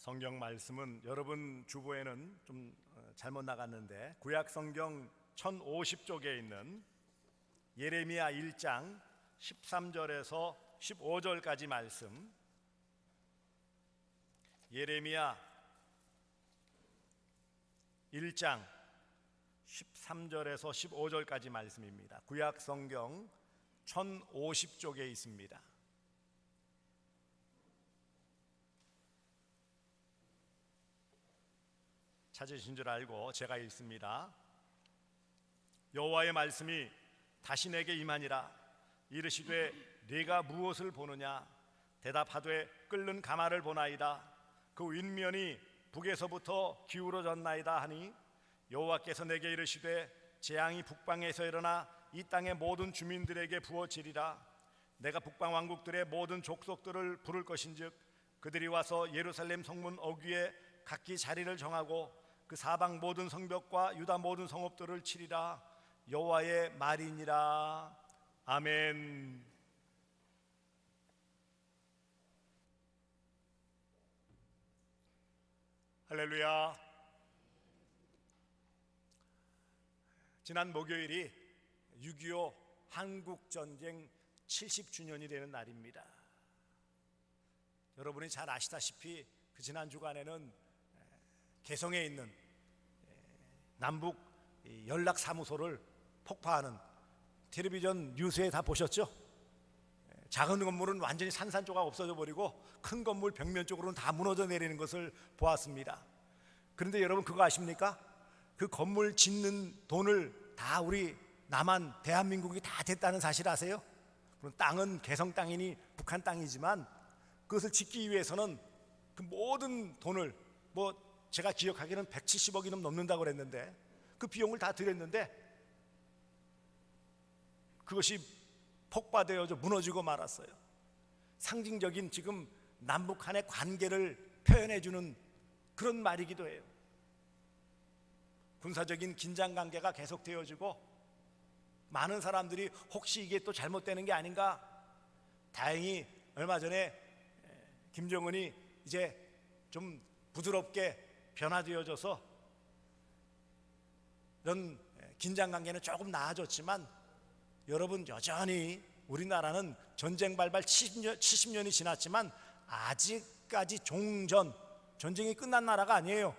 성경 말씀은 여러분 주보에는 좀 잘못 나갔는데 구약 성경 1050쪽에 있는 예레미야 1장 13절에서 15절까지 말씀, 예레미야 1장 13절에서 15절까지 말씀입니다. 구약 성경 1050쪽에 있습니다. 찾으신 줄 알고 제가 읽습니다. 여호와의 말씀이 다시 내게 임하니라. 이르시되 네가 무엇을 보느냐? 대답하되 끓는 가마를 보나이다. 그 윗면이 북에서부터 기울어졌나이다 하니 여호와께서 내게 이르시되 재앙이 북방에서 일어나 이 땅의 모든 주민들에게 부어지리라. 내가 북방 왕국들의 모든 족속들을 부를 것인즉 그들이 와서 예루살렘 성문 어귀에 각기 자리를 정하고 그 사방 모든 성벽과 유다 모든 성읍들을 치리라. 여호와의 말이니라. 아멘. 할렐루야. 지난 목요일이 6.25 한국전쟁 70주년이 되는 날입니다. 여러분이 잘 아시다시피 그 지난 주간에는 개성에 있는 남북 연락사무소를 폭파하는 텔레비전 뉴스에 다 보셨죠? 작은 건물은 완전히 산산조각 없어져 버리고 큰 건물 벽면 쪽으로는 다 무너져 내리는 것을 보았습니다. 그런데 여러분 그거 아십니까? 그 건물 짓는 돈을 다 우리 남한 대한민국이 다 댔다는 사실 아세요? 물론 땅은 개성 땅이니 북한 땅이지만 그것을 짓기 위해서는 그 모든 돈을 제가 기억하기로는 170억이 넘는다고 그랬는데 그 비용을 다 들였는데 그것이 폭파되어져 무너지고 말았어요. 상징적인 지금 남북한의 관계를 표현해주는 그런 말이기도 해요. 군사적인 긴장관계가 계속되어지고 많은 사람들이 혹시 이게 또 잘못되는 게 아닌가. 다행히 얼마 전에 김정은이 이제 좀 부드럽게 변화되어져서 이런 긴장관계는 조금 나아졌지만 여러분 여전히 우리나라는 전쟁 발발 70년이 지났지만 아직까지 전쟁이 끝난 나라가 아니에요.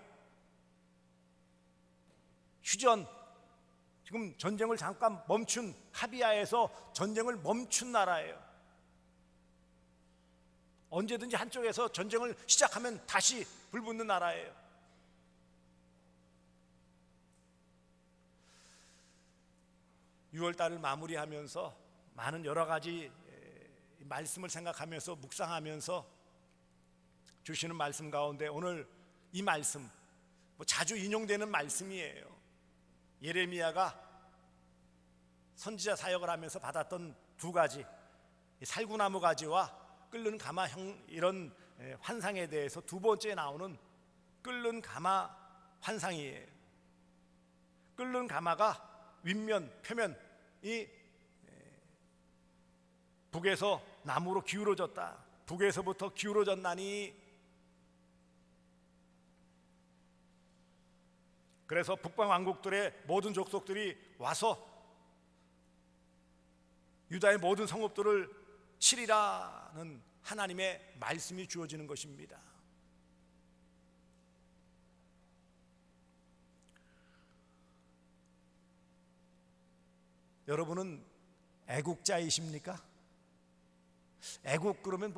휴전, 지금 전쟁을 잠깐 멈춘 합의하에서 전쟁을 멈춘 나라예요. 언제든지 한쪽에서 전쟁을 시작하면 다시 불붙는 나라예요. (6월달을) 마무리하면서 많은 여러 가지 말씀을 생각하면서 묵상하면서 주시는 말씀 가운데 오늘 이 말씀 자주 인용되는 말씀이에요. 예레미야가 선지자 사역을 하면서 받았던 두 가지, 살구나무 가지와 끓는 가마 이런 환상에 대해서 두 번째 나오는 끓는 가마 환상이에요. 끓는 가마가 윗면, 표면이 북에서 남으로 기울어졌다. 북에서부터 기울어졌나니. 그래서 북방 왕국들의 모든 족속들이 와서 유다의 모든 성읍들을 치리라는 하나님의 말씀이 주어지는 것입니다. 여러분은 애국자이십니까? 애국 그러면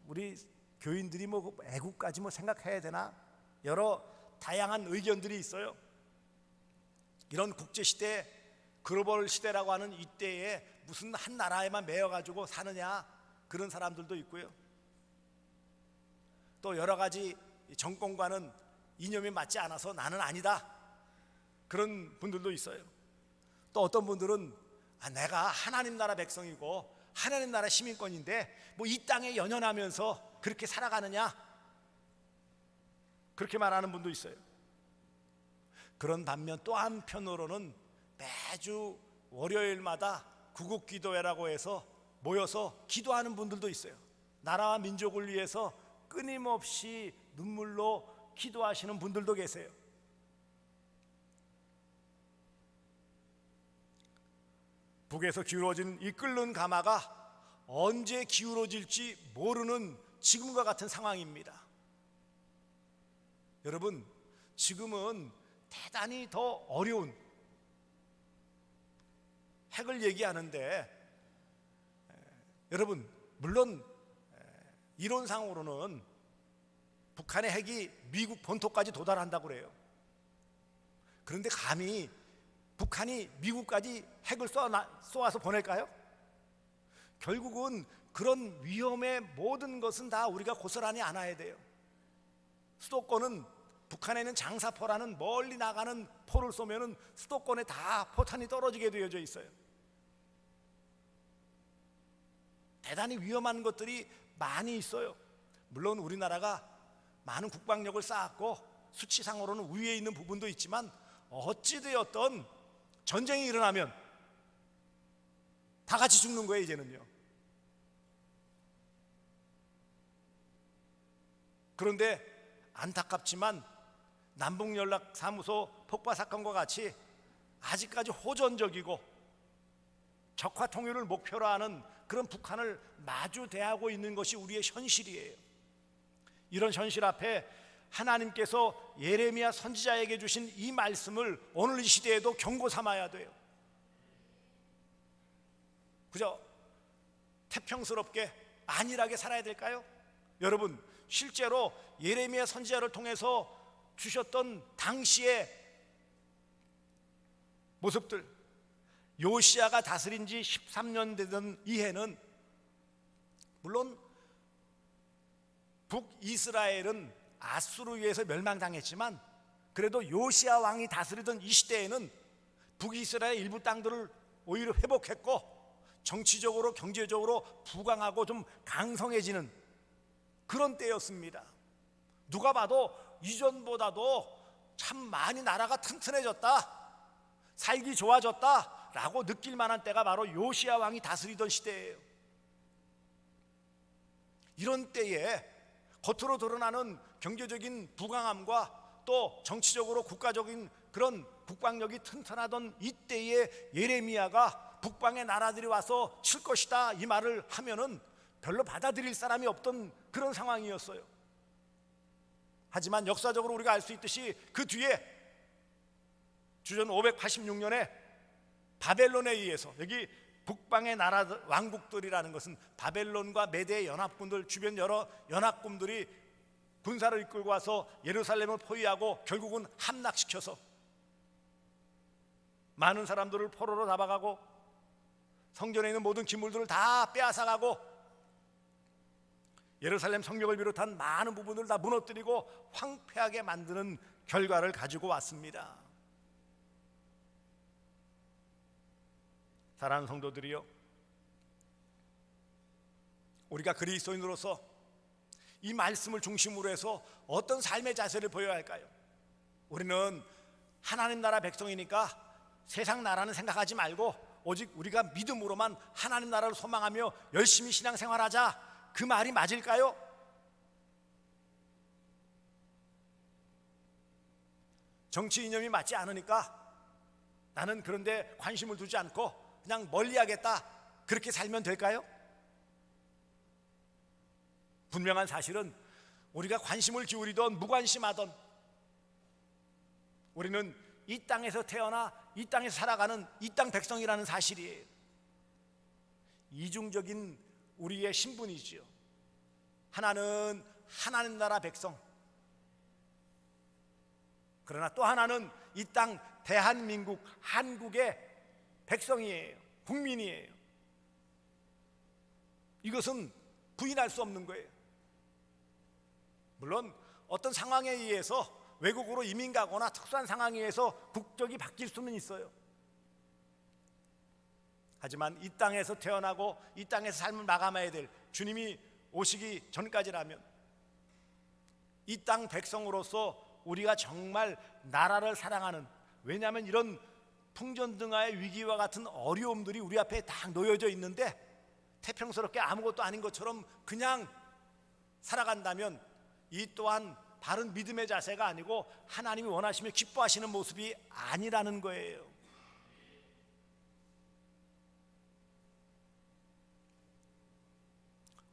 우리 교인들이 애국까지 생각해야 되나? 여러 다양한 의견들이 있어요. 이런 국제시대, 글로벌 시대라고 하는 이때에 무슨 한 나라에만 매여가지고 사느냐, 그런 사람들도 있고요. 또 여러 가지 정권과는 이념이 맞지 않아서 나는 아니다, 그런 분들도 있어요. 또 어떤 분들은 내가 하나님 나라 백성이고 하나님 나라 시민권인데 이 땅에 연연하면서 그렇게 살아가느냐, 그렇게 말하는 분도 있어요. 그런 반면 또 한편으로는 매주 월요일마다 구국기도회라고 해서 모여서 기도하는 분들도 있어요. 나라와 민족을 위해서 끊임없이 눈물로 기도하시는 분들도 계세요. 북에서 기울어진 이 끓는 가마가 언제 기울어질지 모르는 지금과 같은 상황입니다. 여러분, 지금은 대단히 더 어려운 핵을 얘기하는데, 여러분, 물론 이론상으로는 북한의 핵이 미국 본토까지 도달한다고 그래요. 그런데 감히 북한이 미국까지 핵을 쏘아서 보낼까요? 결국은 그런 위험의 모든 것은 다 우리가 고스란히 안아야 돼요. 수도권은 북한에 있는 장사포라는 멀리 나가는 포를 쏘면은 수도권에 다 포탄이 떨어지게 되어져 있어요. 대단히 위험한 것들이 많이 있어요. 물론 우리나라가 많은 국방력을 쌓았고 수치상으로는 우위에 있는 부분도 있지만, 어찌되었던 전쟁이 일어나면 다 같이 죽는 거예요, 이제는요. 그런데 안타깝지만 남북연락사무소 폭파 사건과 같이 아직까지 호전적이고 적화 통일을 목표로 하는 그런 북한을 마주 대하고 있는 것이 우리의 현실이에요. 이런 현실 앞에 하나님께서 예레미야 선지자에게 주신 이 말씀을 오늘 이 시대에도 경고 삼아야 돼요. 그저 태평스럽게 안일하게 살아야 될까요? 여러분, 실제로 예레미야 선지자를 통해서 주셨던 당시의 모습들, 요시야가 다스린 지 13년 되던 이 해는, 물론 북이스라엘은 아수르에 의해서 멸망당했지만, 그래도 요시야 왕이 다스리던 이 시대에는 북이스라엘 일부 땅들을 오히려 회복했고, 정치적으로 경제적으로 부강하고 좀 강성해지는 그런 때였습니다. 누가 봐도 이전보다도 참 많이 나라가 튼튼해졌다, 살기 좋아졌다 라고 느낄 만한 때가 바로 요시야 왕이 다스리던 시대예요. 이런 때에 겉으로 드러나는 경제적인 부강함과 또 정치적으로 국가적인 그런 국방력이 튼튼하던 이때에 예레미야가 북방의 나라들이 와서 칠 것이다 이 말을 하면은 별로 받아들일 사람이 없던 그런 상황이었어요. 하지만 역사적으로 우리가 알 수 있듯이 그 뒤에 주전 586년에 바벨론에 의해서, 여기 북방의 나라 왕국들이라는 것은 바벨론과 메대 연합군들, 주변 여러 연합군들이 군사를 이끌고 와서 예루살렘을 포위하고 결국은 함락시켜서 많은 사람들을 포로로 잡아가고 성전에 있는 모든 기물들을 다 빼앗아가고 예루살렘 성벽을 비롯한 많은 부분을 다 무너뜨리고 황폐하게 만드는 결과를 가지고 왔습니다. 사랑하는 성도들이요, 우리가 그리스도인으로서 이 말씀을 중심으로 해서 어떤 삶의 자세를 보여야 할까요? 우리는 하나님 나라 백성이니까 세상 나라는 생각하지 말고 오직 우리가 믿음으로만 하나님 나라를 소망하며 열심히 신앙생활하자, 그 말이 맞을까요? 정치 이념이 맞지 않으니까 나는 그런데 관심을 두지 않고 그냥 멀리하겠다, 그렇게 살면 될까요? 분명한 사실은 우리가 관심을 기울이던 무관심하던 우리는 이 땅에서 태어나 이 땅에서 살아가는 이 땅 백성이라는 사실이에요. 이중적인 우리의 신분이지요. 하나는 하나님 나라 백성, 그러나 또 하나는 이 땅 대한민국 한국의 백성이에요. 국민이에요. 이것은 부인할 수 없는 거예요. 물론 어떤 상황에 의해서 외국으로 이민 가거나 특수한 상황에 의해서 국적이 바뀔 수는 있어요. 하지만 이 땅에서 태어나고 이 땅에서 삶을 마감해야 될 주님이 오시기 전까지라면 이 땅 백성으로서 우리가 정말 나라를 사랑하는, 왜냐하면 이런 풍전등화의 위기와 같은 어려움들이 우리 앞에 딱 놓여져 있는데 태평스럽게 아무것도 아닌 것처럼 그냥 살아간다면 이 또한 바른 믿음의 자세가 아니고 하나님이 원하시며 기뻐하시는 모습이 아니라는 거예요.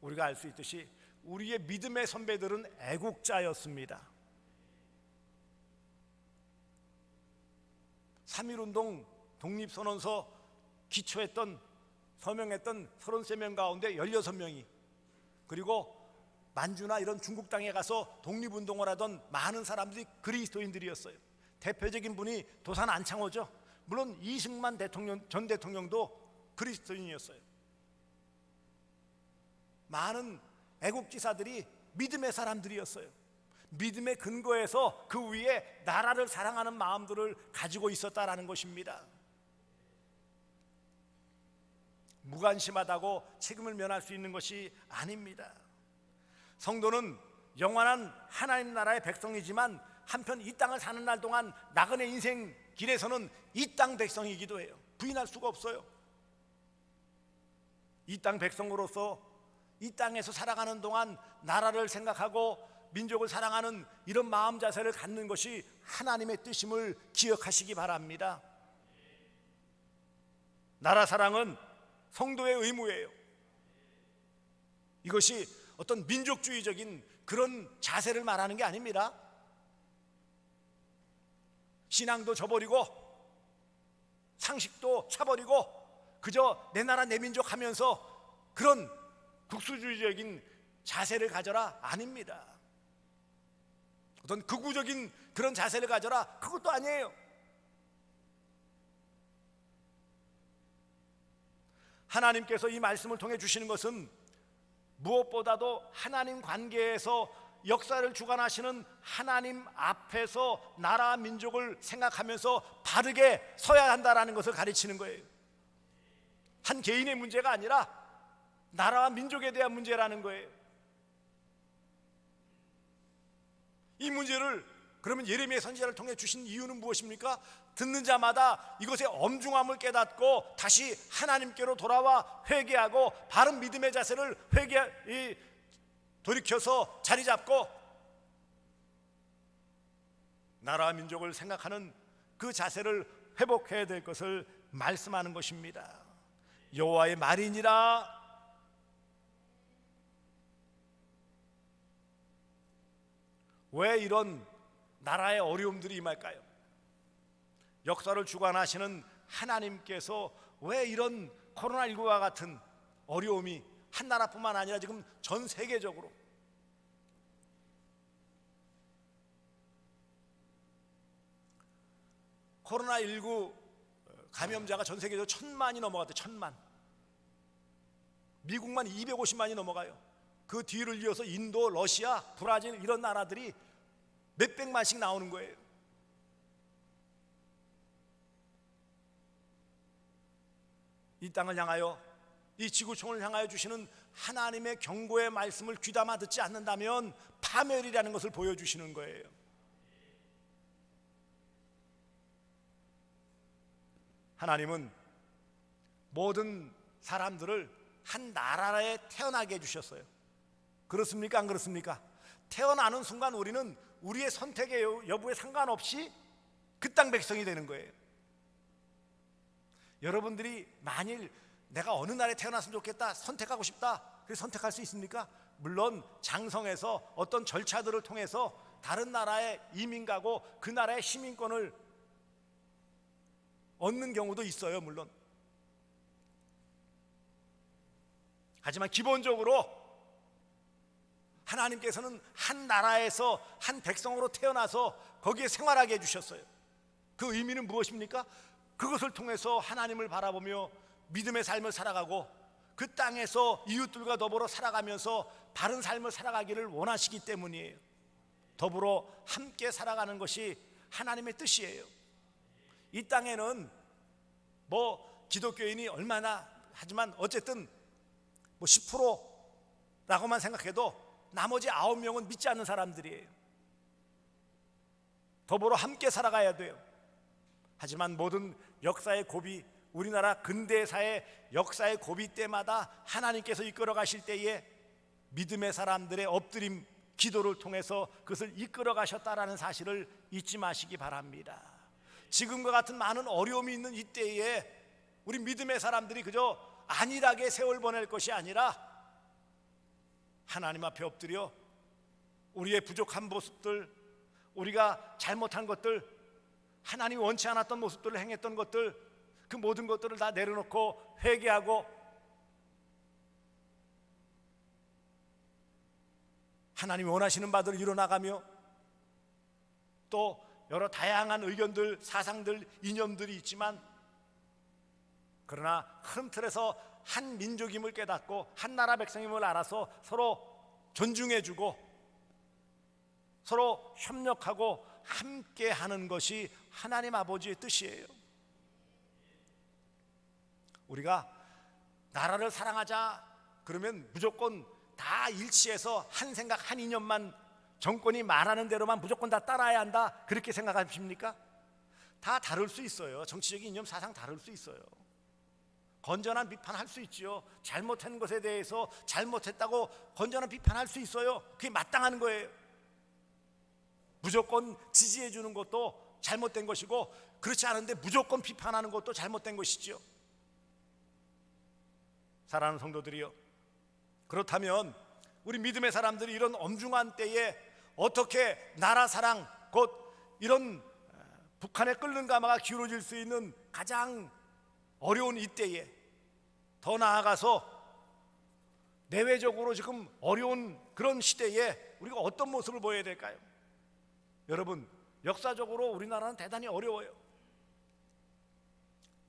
우리가 알 수 있듯이 우리의 믿음의 선배들은 애국자였습니다. 3.1운동 독립선언서 기초했던 서명했던 33명 가운데 16명이, 그리고 만주나 이런 중국 땅에 가서 독립운동을 하던 많은 사람들이 그리스도인들이었어요. 대표적인 분이 도산 안창호죠. 물론 이승만 전 대통령도 그리스도인이었어요. 많은 애국지사들이 믿음의 사람들이었어요. 믿음의 근거에서 그 위에 나라를 사랑하는 마음들을 가지고 있었다라는 것입니다. 무관심하다고 책임을 면할 수 있는 것이 아닙니다. 성도는 영원한 하나님 나라의 백성이지만 한편 이 땅을 사는 날 동안 나그네 인생 길에서는 이 땅 백성이기도 해요. 부인할 수가 없어요. 이 땅 백성으로서 이 땅에서 살아가는 동안 나라를 생각하고 민족을 사랑하는 이런 마음 자세를 갖는 것이 하나님의 뜻임을 기억하시기 바랍니다. 나라 사랑은 성도의 의무예요. 이것이 어떤 민족주의적인 그런 자세를 말하는 게 아닙니다. 신앙도 저버리고 상식도 차버리고 그저 내 나라 내 민족 하면서 그런 국수주의적인 자세를 가져라 아닙니다. 어떤 극우적인 그런 자세를 가져라 그것도 아니에요. 하나님께서 이 말씀을 통해 주시는 것은 무엇보다도 하나님 관계에서 역사를 주관하시는 하나님 앞에서 나라 민족을 생각하면서 바르게 서야 한다라는 것을 가르치는 거예요. 한 개인의 문제가 아니라 나라와 민족에 대한 문제라는 거예요. 이 문제를 그러면 예레미야 선지자를 통해 주신 이유는 무엇입니까? 듣는 자마다 이것의 엄중함을 깨닫고 다시 하나님께로 돌아와 회개하고 바른 믿음의 자세를 돌이켜서 자리 잡고 나라와 민족을 생각하는 그 자세를 회복해야 될 것을 말씀하는 것입니다. 여호와의 말이니라. 왜 이런 나라의 어려움들이 임할까요? 역사를 주관하시는 하나님께서 왜 이런 코로나19와 같은 어려움이 한 나라뿐만 아니라 지금 전 세계적으로 코로나19 감염자가 전 세계적으로 1,000만이 넘어갔대요. 1,000만. 미국만 250만이 넘어가요. 그 뒤를 이어서 인도, 러시아, 브라질 이런 나라들이 몇백만씩 나오는 거예요. 이 땅을 향하여 이 지구촌을 향하여 주시는 하나님의 경고의 말씀을 귀담아 듣지 않는다면 파멸이라는 것을 보여주시는 거예요. 하나님은 모든 사람들을 한 나라에 태어나게 해주셨어요. 그렇습니까? 안 그렇습니까? 태어나는 순간 우리는 우리의 선택의 여부에 상관없이 그 땅 백성이 되는 거예요. 여러분들이 만일 내가 어느 나라에 태어났으면 좋겠다 선택하고 싶다 그래서 선택할 수 있습니까? 물론 장성해서 어떤 절차들을 통해서 다른 나라에 이민 가고 그 나라의 시민권을 얻는 경우도 있어요. 물론. 하지만 기본적으로 하나님께서는 한 나라에서 한 백성으로 태어나서 거기에 생활하게 해주셨어요. 그 의미는 무엇입니까? 그것을 통해서 하나님을 바라보며 믿음의 삶을 살아가고 그 땅에서 이웃들과 더불어 살아가면서 바른 삶을 살아가기를 원하시기 때문이에요. 더불어 함께 살아가는 것이 하나님의 뜻이에요. 이 땅에는 기독교인이 얼마나 하지만 어쨌든 10%라고만 생각해도 나머지 9명은 믿지 않는 사람들이에요. 더불어 함께 살아가야 돼요. 하지만 모든 역사의 고비, 우리나라 근대사의 역사의 고비 때마다 하나님께서 이끌어 가실 때에 믿음의 사람들의 엎드림 기도를 통해서 그것을 이끌어 가셨다라는 사실을 잊지 마시기 바랍니다. 지금과 같은 많은 어려움이 있는 이때에 우리 믿음의 사람들이 그저 안일하게 세월 보낼 것이 아니라 하나님 앞에 엎드려 우리의 부족한 모습들, 우리가 잘못한 것들, 하나님이 원치 않았던 모습들을 행했던 것들, 그 모든 것들을 다 내려놓고 회개하고 하나님이 원하시는 바대로 이뤄나가며 또 여러 다양한 의견들, 사상들, 이념들이 있지만 그러나 큰 틀에서 한 민족임을 깨닫고 한 나라 백성임을 알아서 서로 존중해주고 서로 협력하고 함께 하는 것이 하나님 아버지의 뜻이에요. 우리가 나라를 사랑하자 그러면 무조건 다 일치해서 한 생각 한 이념만 정권이 말하는 대로만 무조건 다 따라야 한다 그렇게 생각하십니까? 다 다를 수 있어요. 정치적인 이념 사상 다를 수 있어요. 건전한 비판할 수 있지요. 잘못한 것에 대해서 잘못했다고 건전한 비판할 수 있어요. 그게 마땅한 거예요. 무조건 지지해 주는 것도 잘못된 것이고 그렇지 않은데 무조건 비판하는 것도 잘못된 것이지요. 사랑하는 성도들이요, 그렇다면 우리 믿음의 사람들이 이런 엄중한 때에 어떻게 나라 사랑, 곧 이런 북한에 끓는 가마가 기울어질 수 있는 가장 어려운 이때에 더 나아가서 내외적으로 지금 어려운 그런 시대에 우리가 어떤 모습을 보여야 될까요? 여러분, 역사적으로 우리나라는 대단히 어려워요.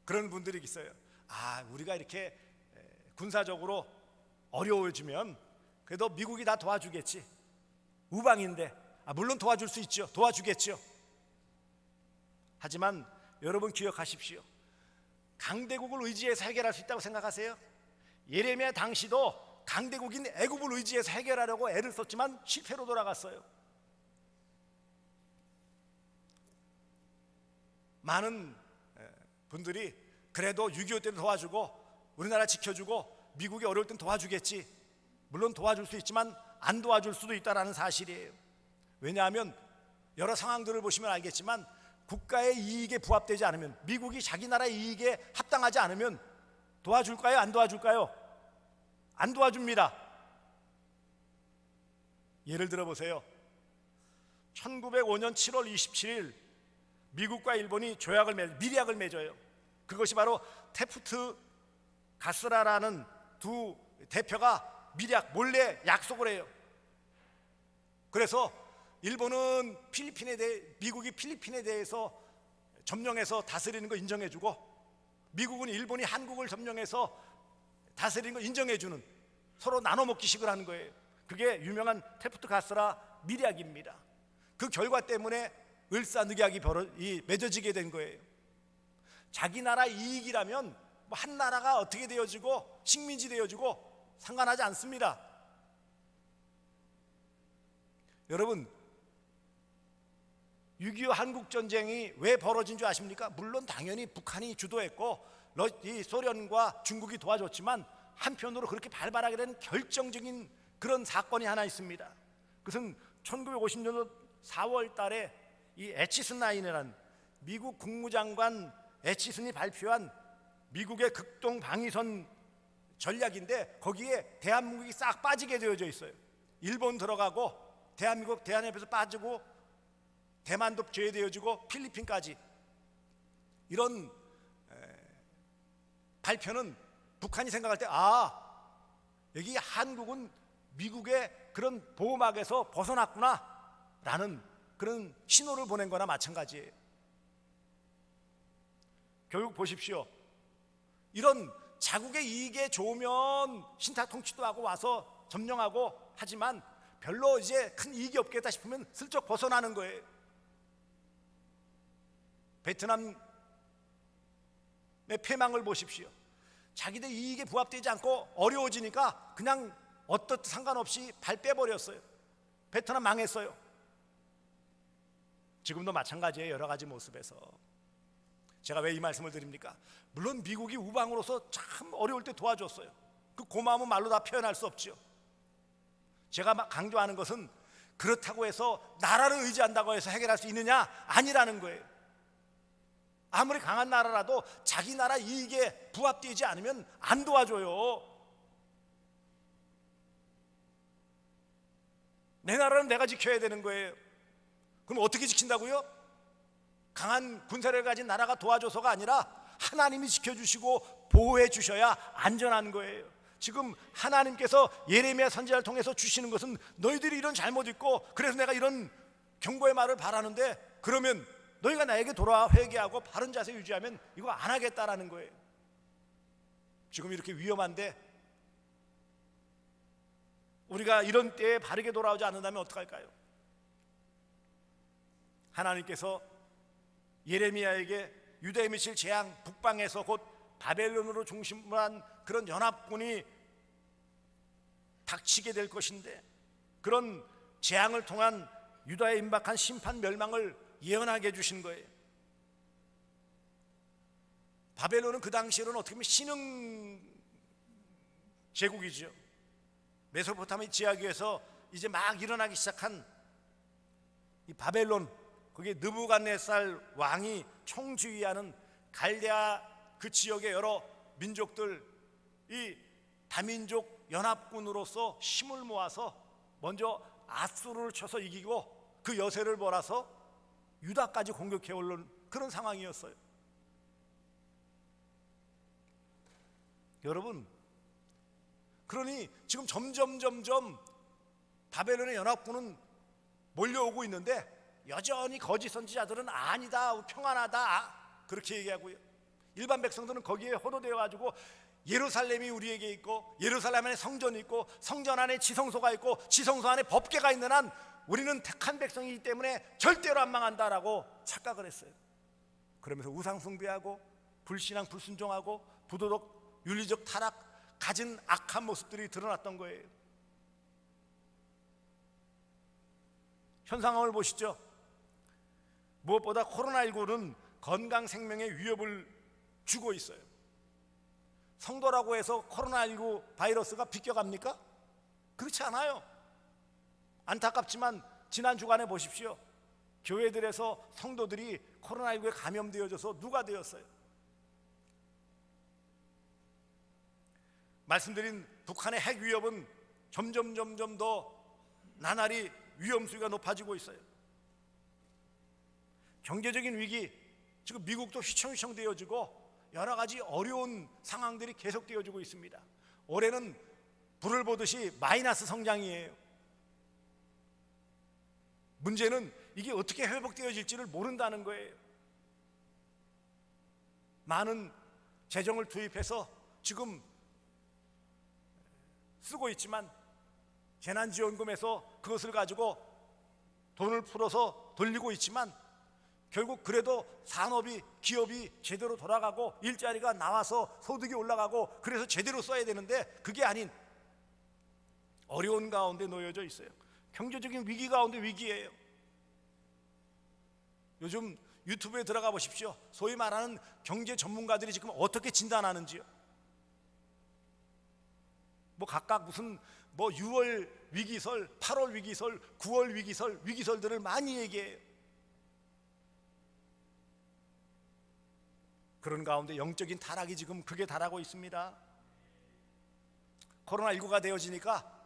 그런 분들이 있어요. 우리가 이렇게 군사적으로 어려워지면 그래도 미국이 다 도와주겠지. 우방인데 물론 도와줄 수 있죠. 도와주겠죠. 하지만 여러분 기억하십시오. 강대국을 의지해서 해결할 수 있다고 생각하세요? 예레미야 당시도 강대국인 애굽을 의지해서 해결하려고 애를 썼지만 실패로 돌아갔어요. 많은 분들이 그래도 6.25 때는 도와주고 우리나라 지켜주고 미국이 어려울 땐 도와주겠지. 물론 도와줄 수 있지만 안 도와줄 수도 있다는 사실이에요. 왜냐하면 여러 상황들을 보시면 알겠지만 국가의 이익에 부합되지 않으면, 미국이 자기 나라의 이익에 합당하지 않으면 도와줄까요? 안 도와줄까요? 안 도와줍니다. 예를 들어 보세요. 1905년 7월 27일 미국과 일본이 밀약을 맺어요. 그것이 바로 테프트 가스라라는 두 대표가 몰래 약속을 해요. 그래서 일본은 미국이 필리핀에 대해서 점령해서 다스리는 거 인정해주고, 미국은 일본이 한국을 점령해서 다스리는 거 인정해주는, 서로 나눠먹기식을 하는 거예요. 그게 유명한 테프트 가스라 밀약입니다. 그 결과 때문에 을사늑약이 맺어지게 된 거예요. 자기 나라 이익이라면 한 나라가 어떻게 되어지고 식민지 되어지고 상관하지 않습니다. 여러분, 6.25 한국전쟁이 왜 벌어진 줄 아십니까? 물론 당연히 북한이 주도했고 이 소련과 중국이 도와줬지만 한편으로 그렇게 발발하게 된 결정적인 그런 사건이 하나 있습니다. 그것은 1950년도 4월 달에 이 애치슨라인이라는 미국 국무장관 애치슨이 발표한 미국의 극동 방위선 전략인데 거기에 대한민국이 싹 빠지게 되어져 있어요. 일본 들어가고 대한민국 대한협에서 빠지고 대만도 제외되어지고 필리핀까지. 이런 발표는 북한이 생각할 때 여기 한국은 미국의 그런 보호막에서 벗어났구나 라는 그런 신호를 보낸 거나 마찬가지예요. 결국 보십시오. 이런 자국의 이익에 좋으면 신탁통치도 하고 와서 점령하고 하지만 별로 이제 큰 이익이 없겠다 싶으면 슬쩍 벗어나는 거예요. 베트남의 패망을 보십시오. 자기들 이익에 부합되지 않고 어려워지니까 그냥 어떻든 상관없이 발 빼버렸어요. 베트남 망했어요. 지금도 마찬가지예요. 여러 가지 모습에서. 제가 왜 이 말씀을 드립니까? 물론 미국이 우방으로서 참 어려울 때 도와줬어요. 그 고마움은 말로 다 표현할 수 없죠. 제가 막 강조하는 것은 그렇다고 해서 나라를 의지한다고 해서 해결할 수 있느냐? 아니라는 거예요. 아무리 강한 나라라도 자기 나라 이익에 부합되지 않으면 안 도와줘요. 내 나라는 내가 지켜야 되는 거예요. 그럼 어떻게 지킨다고요? 강한 군사력을 가진 나라가 도와줘서가 아니라 하나님이 지켜주시고 보호해 주셔야 안전한 거예요. 지금 하나님께서 예레미야 선지자를 통해서 주시는 것은 너희들이 이런 잘못 있고 그래서 내가 이런 경고의 말을 바라는데, 그러면 너희가 나에게 돌아와 회개하고 바른 자세 유지하면 이거 안 하겠다라는 거예요. 지금 이렇게 위험한데 우리가 이런 때에 바르게 돌아오지 않는다면 어떡할까요? 하나님께서 예레미야에게 유다에 미칠 재앙, 북방에서 곧 바벨론으로 중심으로 한 그런 연합군이 닥치게 될 것인데, 그런 재앙을 통한 유다에 임박한 심판 멸망을 예언하게 해주신 거예요. 바벨론은 그 당시에는 어떻게 보면 신흥 제국이죠. 메소포타미아 지하에서 이제 막 일어나기 시작한 이 바벨론, 그게 느부갓네살 왕이 총지휘하는 갈대아 그 지역의 여러 민족들, 이 다민족 연합군으로서 힘을 모아서 먼저 아수르를 쳐서 이기고 그 여세를 몰아서 유다까지 공격해 올른 그런 상황이었어요. 여러분, 그러니 지금 점점 바벨론의 연합군은 몰려오고 있는데 여전히 거짓 선지자들은 아니다, 평안하다 그렇게 얘기하고요. 일반 백성들은 거기에 호도되어 가지고 예루살렘이 우리에게 있고 예루살렘 안에 성전이 있고 성전 안에 지성소가 있고 지성소 안에 법궤가 있는 한 우리는 택한 백성이기 때문에 절대로 안 망한다라고 착각을 했어요. 그러면서 우상 숭배하고 불신앙 불순종하고 부도덕 윤리적 타락 가진 악한 모습들이 드러났던 거예요. 현 상황을 보시죠. 무엇보다 코로나19는 건강 생명에 위협을 주고 있어요. 성도라고 해서 코로나19 바이러스가 비껴갑니까? 그렇지 않아요. 안타깝지만 지난 주간에 보십시오. 교회들에서 성도들이 코로나19에 감염되어져서 누가 되었어요? 말씀드린 북한의 핵 위협은 점점 더 나날이 위험수위가 높아지고 있어요. 경제적인 위기, 지금 미국도 휘청휘청 되어지고 여러 가지 어려운 상황들이 계속되어지고 있습니다. 올해는 불을 보듯이 마이너스 성장이에요. 문제는 이게 어떻게 회복되어질지를 모른다는 거예요. 많은 재정을 투입해서 지금 쓰고 있지만 재난지원금에서 그것을 가지고 돈을 풀어서 돌리고 있지만 결국 그래도 산업이, 기업이 제대로 돌아가고 일자리가 나와서 소득이 올라가고 그래서 제대로 써야 되는데 그게 아닌 어려운 가운데 놓여져 있어요. 경제적인 위기 가운데 위기예요. 요즘 유튜브에 들어가 보십시오. 소위 말하는 경제 전문가들이 지금 어떻게 진단하는지요. 뭐 각각 무슨 6월 위기설, 8월 위기설, 9월 위기설들을 많이 얘기해요. 그런 가운데 영적인 타락이 지금 극에 달하고 있습니다. 코로나19가 되어지니까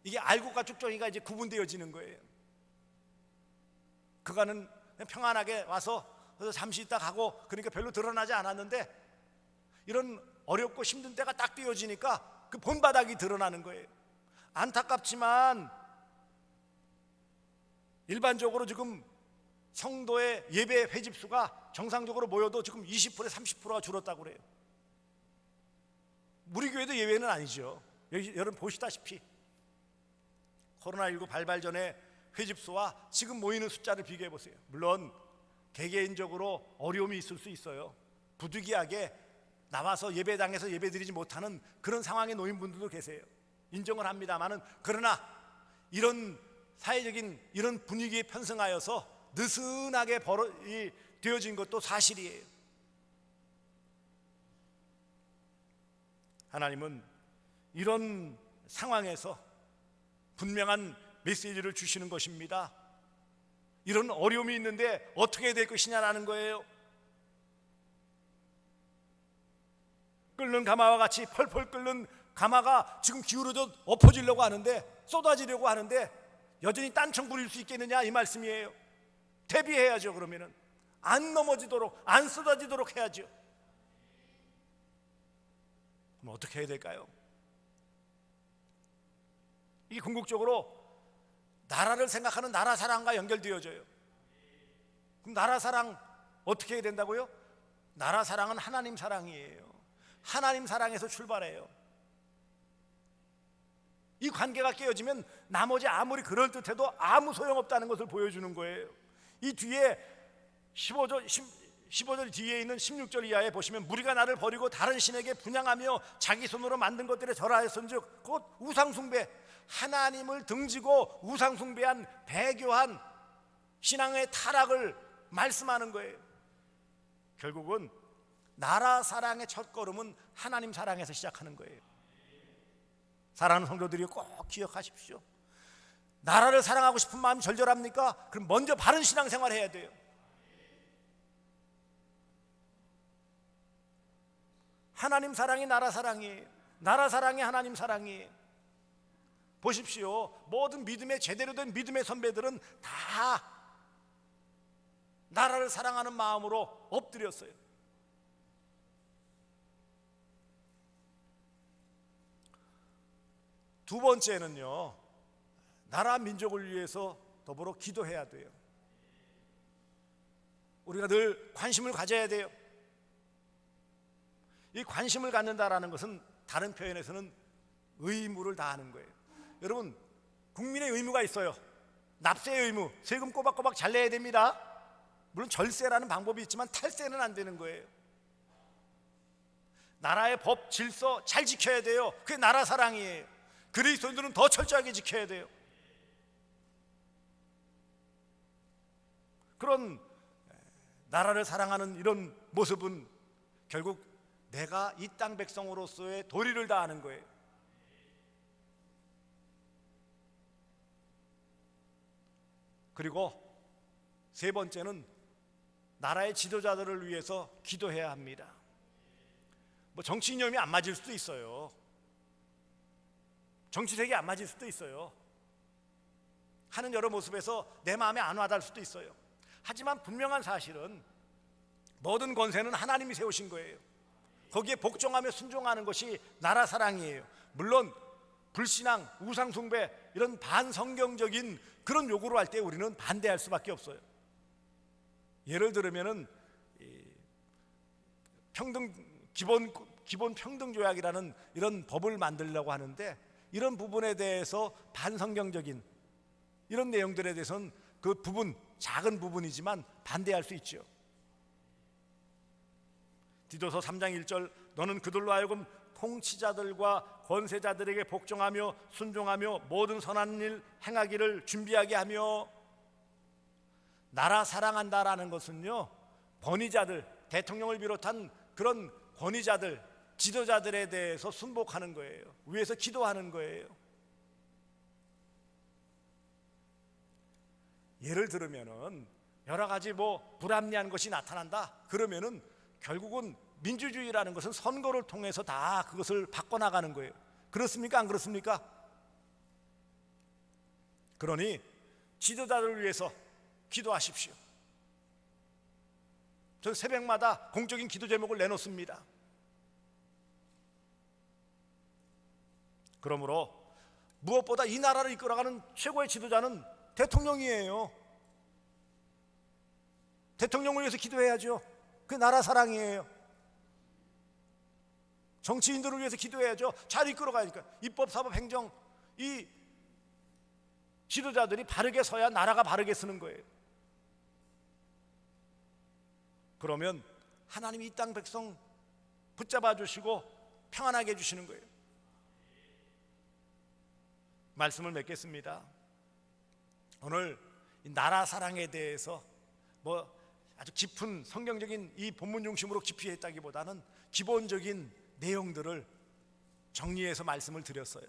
이게 알곡과 쭉정이가 이제 구분되어지는 거예요. 그간은 그냥 평안하게 와서 잠시 있다 가고 그러니까 별로 드러나지 않았는데 이런 어렵고 힘든 때가 딱 되어지니까 그 본바닥이 드러나는 거예요. 안타깝지만 일반적으로 지금 성도의 예배 회집수가 정상적으로 모여도 지금 20%, 30%가 줄었다고 그래요. 우리 교회도 예외는 아니죠. 여러분 보시다시피 코로나19 발발 전에 회집수와 지금 모이는 숫자를 비교해 보세요. 물론 개개인적으로 어려움이 있을 수 있어요. 부득이하게 나와서 예배당에서 예배드리지 못하는 그런 상황에 놓인 분들도 계세요. 인정을 합니다만은, 그러나 이런 사회적인 이런 분위기에 편승하여서 느슨하게 되어진 것도 사실이에요. 하나님은 이런 상황에서 분명한 메시지를 주시는 것입니다. 이런 어려움이 있는데 어떻게 될 것이냐라는 거예요. 끓는 가마와 같이 펄펄 끓는 가마가 지금 기울어져 엎어지려고 하는데, 쏟아지려고 하는데 여전히 딴청 부릴 수 있겠느냐, 이 말씀이에요. 대비해야죠. 그러면은 안 넘어지도록, 안 쏟아지도록 해야죠. 그럼 어떻게 해야 될까요? 이게 궁극적으로 나라를 생각하는 나라 사랑과 연결되어져요. 그럼 나라 사랑 어떻게 해야 된다고요? 나라 사랑은 하나님 사랑이에요. 하나님 사랑에서 출발해요. 이 관계가 깨어지면 나머지 아무리 그럴듯해도 아무 소용없다는 것을 보여주는 거예요. 이 뒤에 15절 뒤에 있는 16절 이하에 보시면, 무리가 나를 버리고 다른 신에게 분향하며 자기 손으로 만든 것들에 절하였은즉 곧 우상숭배, 하나님을 등지고 우상숭배한 배교한 신앙의 타락을 말씀하는 거예요. 결국은 나라 사랑의 첫걸음은 하나님 사랑에서 시작하는 거예요. 사랑하는 성도들이 꼭 기억하십시오. 나라를 사랑하고 싶은 마음이 절절합니까? 그럼 먼저 바른 신앙생활 해야 돼요. 하나님 사랑이 나라 사랑이에요. 나라 사랑이 하나님 사랑이에요. 보십시오. 모든 믿음의 제대로 된 믿음의 선배들은 다 나라를 사랑하는 마음으로 엎드렸어요. 두 번째는요, 나라 민족을 위해서 더불어 기도해야 돼요. 우리가 늘 관심을 가져야 돼요. 이 관심을 갖는다라는 것은 다른 표현에서는 의무를 다하는 거예요. 여러분, 국민의 의무가 있어요. 납세의 의무, 세금 꼬박꼬박 잘 내야 됩니다. 물론 절세라는 방법이 있지만 탈세는 안 되는 거예요. 나라의 법, 질서 잘 지켜야 돼요. 그게 나라 사랑이에요. 그리스도인들은 더 철저하게 지켜야 돼요. 그런 나라를 사랑하는 이런 모습은 결국 내가 이 땅 백성으로서의 도리를 다하는 거예요. 그리고 세 번째는 나라의 지도자들을 위해서 기도해야 합니다. 정치 이념이 안 맞을 수도 있어요. 정치색이 안 맞을 수도 있어요. 하는 여러 모습에서 내 마음에 안 와닿을 수도 있어요. 하지만 분명한 사실은 모든 권세는 하나님이 세우신 거예요. 거기에 복종하며 순종하는 것이 나라 사랑이에요. 물론 불신앙, 우상숭배, 이런 반성경적인 그런 요구를 할 때 우리는 반대할 수밖에 없어요. 예를 들면은 기본 평등 조약이라는 이런 법을 만들려고 하는데, 이런 부분에 대해서 반성경적인 이런 내용들에 대해서는 그 부분, 작은 부분이지만 반대할 수 있죠. 디도서 3장 1절, 너는 그들로 하여금 통치자들과 권세자들에게 복종하며 순종하며 모든 선한 일 행하기를 준비하게 하며. 나라 사랑한다라는 것은요, 권위자들, 대통령을 비롯한 그런 권위자들, 지도자들에 대해서 순복하는 거예요. 위에서 기도하는 거예요. 예를 들면은 여러 가지 불합리한 것이 나타난다. 그러면은 결국은 민주주의라는 것은 선거를 통해서 다 그것을 바꿔나가는 거예요. 그렇습니까? 안 그렇습니까? 그러니 지도자들을 위해서 기도하십시오. 저는 새벽마다 공적인 기도 제목을 내놓습니다. 그러므로 무엇보다 이 나라를 이끌어가는 최고의 지도자는 대통령이에요. 대통령을 위해서 기도해야죠. 그게 나라 사랑이에요. 정치인들을 위해서 기도해야죠. 잘 이끌어가니까. 입법, 사법, 행정, 이 지도자들이 바르게 서야 나라가 바르게 쓰는 거예요. 그러면 하나님이 이 땅 백성 붙잡아 주시고 평안하게 해주시는 거예요. 말씀을 맺겠습니다. 오늘 이 나라 사랑에 대해서 아주 깊은 성경적인 이 본문 중심으로 깊이 했다기보다는 기본적인 내용들을 정리해서 말씀을 드렸어요.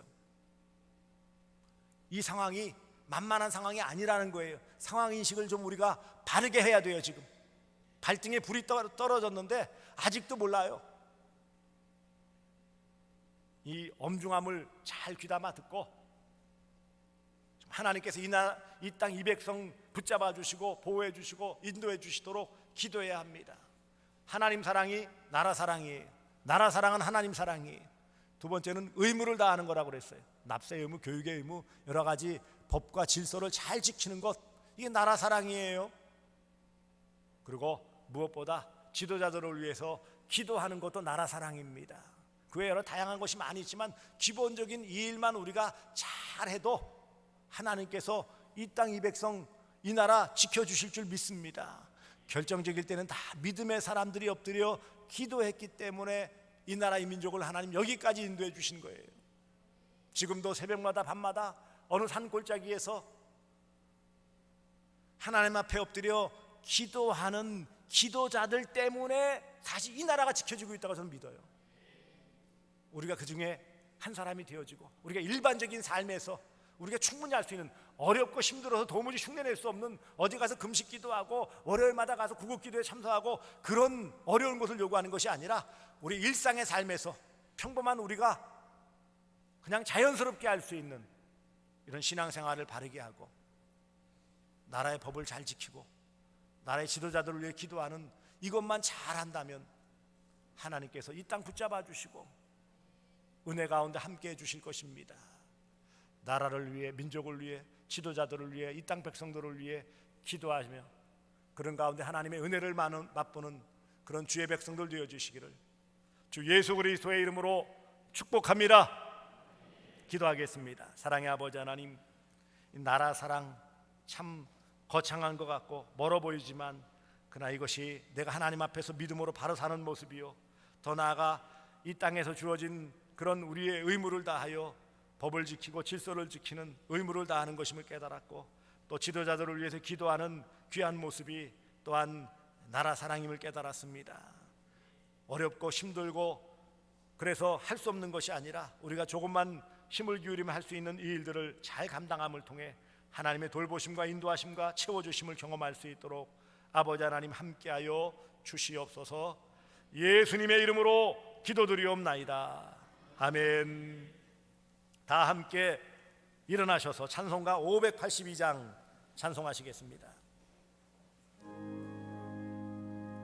이 상황이 만만한 상황이 아니라는 거예요. 상황 인식을 좀 우리가 바르게 해야 돼요. 지금 발등에 불이 떨어졌는데 아직도 몰라요. 이 엄중함을 잘 귀담아 듣고 하나님께서 이 땅 이 백성 붙잡아 주시고 보호해 주시고 인도해 주시도록 기도해야 합니다. 하나님 사랑이 나라 사랑이에요. 나라 사랑은 하나님 사랑이에요. 두 번째는 의무를 다하는 거라고 그랬어요. 납세 의무, 교육의 의무, 여러 가지 법과 질서를 잘 지키는 것, 이게 나라 사랑이에요. 그리고 무엇보다 지도자들을 위해서 기도하는 것도 나라 사랑입니다. 그 외에 여러 다양한 것이 많이 있지만 기본적인 이 일만 우리가 잘해도 하나님께서 이 땅 이 백성 이 나라 지켜주실 줄 믿습니다. 결정적일 때는 다 믿음의 사람들이 엎드려 기도했기 때문에 이 나라 이 민족을 하나님 여기까지 인도해 주신 거예요. 지금도 새벽마다 밤마다 어느 산골짜기에서 하나님 앞에 엎드려 기도하는 기도자들 때문에 사실 이 나라가 지켜지고 있다고 저는 믿어요. 우리가 그 중에 한 사람이 되어지고 우리가 일반적인 삶에서 우리가 충분히 할 수 있는 어렵고 힘들어서 도무지 흉내낼 수 없는 어디 가서 금식 기도하고 월요일마다 가서 구국 기도에 참석하고 그런 어려운 것을 요구하는 것이 아니라 우리 일상의 삶에서 평범한 우리가 그냥 자연스럽게 할 수 있는 이런 신앙생활을 바르게 하고 나라의 법을 잘 지키고 나라의 지도자들을 위해 기도하는 이것만 잘한다면 하나님께서 이 땅 붙잡아 주시고 은혜 가운데 함께 해 주실 것입니다. 나라를 위해, 민족을 위해, 지도자들을 위해, 이 땅 백성들을 위해 기도하시며 그런 가운데 하나님의 은혜를 맛보는 그런 주의 백성들 되어 주시기를 주 예수 그리스도의 이름으로 축복합니다. 기도하겠습니다. 사랑의 아버지 하나님, 이 나라 사랑 참 거창한 것 같고 멀어 보이지만 그러나 이것이 내가 하나님 앞에서 믿음으로 바로 사는 모습이요, 더 나아가 이 땅에서 주어진 그런 우리의 의무를 다하여 법을 지키고 질서를 지키는 의무를 다하는 것임을 깨달았고 또 지도자들을 위해서 기도하는 귀한 모습이 또한 나라 사랑임을 깨달았습니다. 어렵고 힘들고 그래서 할 수 없는 것이 아니라 우리가 조금만 힘을 기울이면 할 수 있는 이 일들을 잘 감당함을 통해 하나님의 돌보심과 인도하심과 채워주심을 경험할 수 있도록 아버지 하나님 함께하여 주시옵소서. 예수님의 이름으로 기도드리옵나이다. 아멘. 다 함께 일어나셔서 찬송가 582장 찬송하시겠습니다.